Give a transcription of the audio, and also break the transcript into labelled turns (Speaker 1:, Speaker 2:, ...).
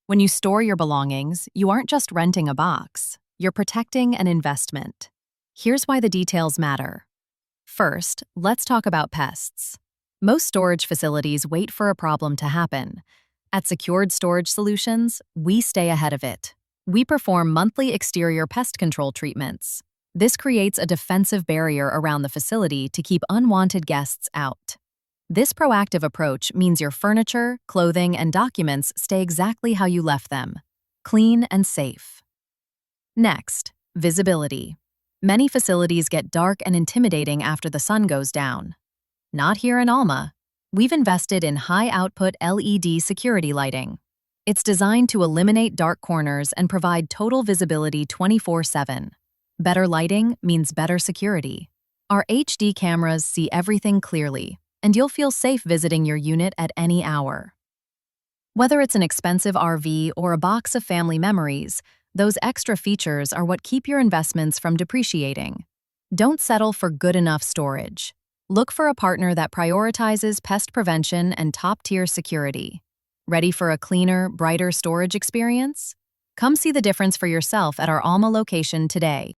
Speaker 1: When you store your belongings, you aren't just renting a box, you're protecting an investment. Here's why the details matter. First, let's talk about pests. Most storage facilities wait for a problem to happen. At Secured Storage Solutions, we stay ahead of it. We perform monthly exterior pest control treatments. This creates a defensive barrier around the facility to keep unwanted guests out. This proactive approach means your furniture, clothing, and documents stay exactly how you left them, clean and safe. Next, visibility. Many facilities get dark and intimidating after the sun goes down. Not here in Alma. We've invested in high-output LED security lighting. It's designed to eliminate dark corners and provide total visibility 24/7. Better lighting means better security. Our HD cameras see everything clearly, and you'll feel safe visiting your unit at any hour. Whether it's an expensive RV or a box of family memories, those extra features are what keep your investments from depreciating. Don't settle for good enough storage. Look for a partner that prioritizes pest prevention and top-tier security. Ready for a cleaner, brighter storage experience? Come see the difference for yourself at our Alma location today.